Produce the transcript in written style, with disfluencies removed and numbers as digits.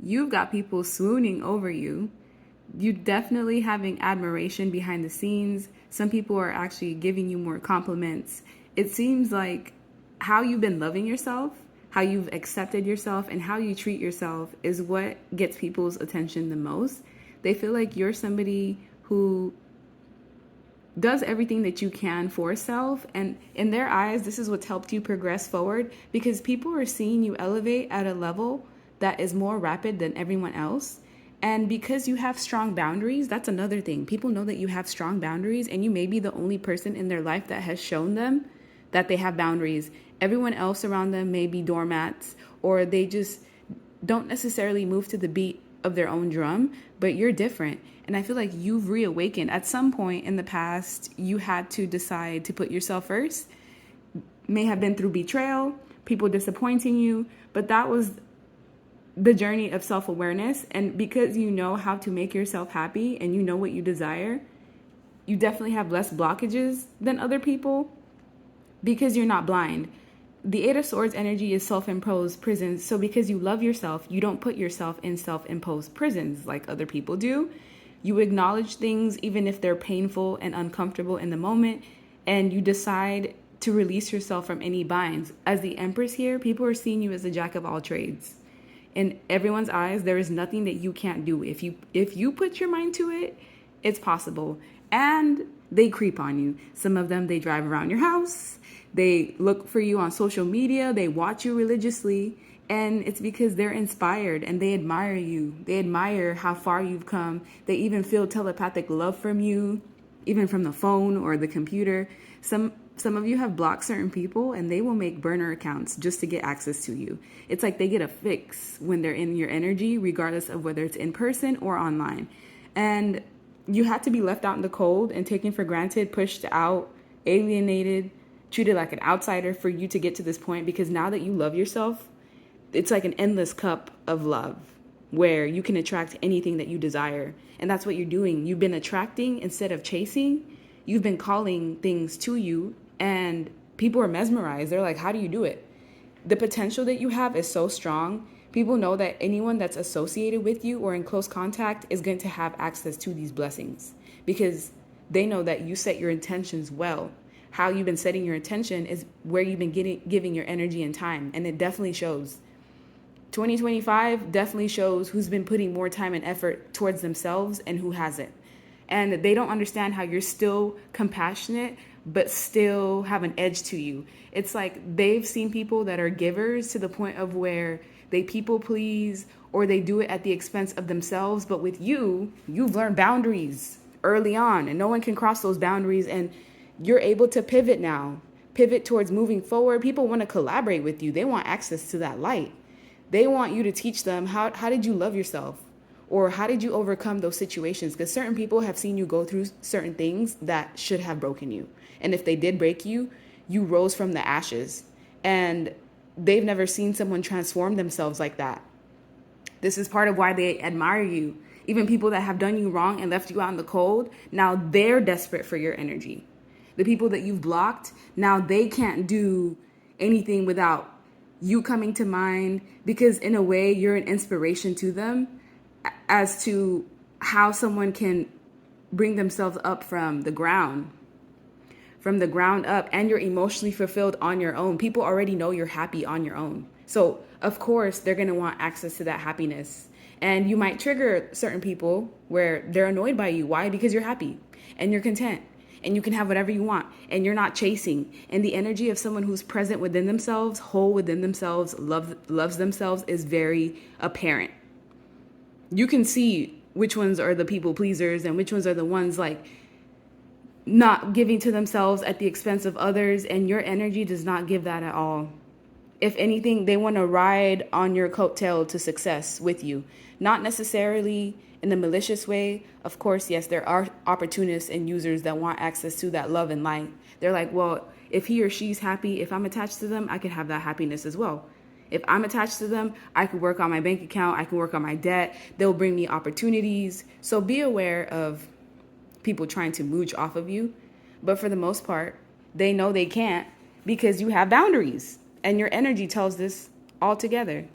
You've got people swooning over you. You definitely having admiration behind the scenes. Some people are actually giving you more compliments. It seems like how you've been loving yourself, how you've accepted yourself, and how you treat yourself is what gets people's attention the most. They feel like you're somebody who does everything that you can for self, and in their eyes this is what's helped you progress forward, because people are seeing you elevate at a level that is more rapid than everyone else. And because you have strong boundaries, that's another thing. People know that you have strong boundaries, and you may be the only person in their life that has shown them that they have boundaries. Everyone else around them may be doormats, or they just don't necessarily move to the beat of their own drum, but you're different. And I feel like you've reawakened. At some point in the past, you had to decide to put yourself first. May have been through betrayal, people disappointing you, but that was the journey of self-awareness. And because you know how to make yourself happy and you know what you desire, you definitely have less blockages than other people because you're not blind. The Eight of Swords energy is self-imposed prisons. So because you love yourself, you don't put yourself in self-imposed prisons like other people do. You acknowledge things even if they're painful and uncomfortable in the moment, and you decide to release yourself from any binds. As the Empress here, people are seeing you as a jack of all trades. In everyone's eyes, there is nothing that you can't do. If you put your mind to it, it's possible. And they creep on you. Some of them, they drive around your house. They look for you on social media. They watch you religiously. And it's because they're inspired and they admire you. They admire how far you've come. They even feel telepathic love from you, even from the phone or the computer. Some of you have blocked certain people, and they will make burner accounts just to get access to you. It's like they get a fix when they're in your energy, regardless of whether it's in person or online. And you had to be left out in the cold and taken for granted, pushed out, alienated, treated like an outsider for you to get to this point, because now that you love yourself, it's like an endless cup of love where you can attract anything that you desire. And that's what you're doing. You've been attracting instead of chasing. You've been calling things to you, and people are mesmerized. They're like, how do you do it? The potential that you have is so strong. People know that anyone that's associated with you or in close contact is going to have access to these blessings, because they know that you set your intentions well. How you've been setting your intention is where you've been giving your energy and time, and it definitely shows. 2025 definitely shows who's been putting more time and effort towards themselves and who hasn't. And they don't understand how you're still compassionate, but still have an edge to you. It's like they've seen people that are givers to the point of where they people please, or they do it at the expense of themselves. But with you, you've learned boundaries early on, and no one can cross those boundaries. And you're able to pivot now, pivot towards moving forward. People want to collaborate with you. They want access to that light. They want you to teach them how did you love yourself? Or how did you overcome those situations? Because certain people have seen you go through certain things that should have broken you. And if they did break you, you rose from the ashes. And they've never seen someone transform themselves like that. This is part of why they admire you. Even people that have done you wrong and left you out in the cold, now they're desperate for your energy. The people that you've blocked, now they can't do anything without you coming to mind, because in a way you're an inspiration to them as to how someone can bring themselves up from the ground up, and you're emotionally fulfilled on your own. People already know you're happy on your own. So of course they're going to want access to that happiness. And you might trigger certain people where they're annoyed by you. Why? Because you're happy and you're content and you can have whatever you want and you're not chasing. And the energy of someone who's present within themselves, whole within themselves, loves themselves is very apparent. You can see which ones are the people pleasers and which ones are the ones like not giving to themselves at the expense of others. And your energy does not give that at all. If anything, they want to ride on your coattail to success with you. Not necessarily in a malicious way. Of course, yes, there are opportunists and users that want access to that love and light. They're like, well, if he or she's happy, if I'm attached to them, I can have that happiness as well. If I'm attached to them, I can work on my bank account. I can work on my debt. They'll bring me opportunities. So be aware of people trying to mooch off of you. But for the most part, they know they can't, because you have boundaries. And your energy tells this all together.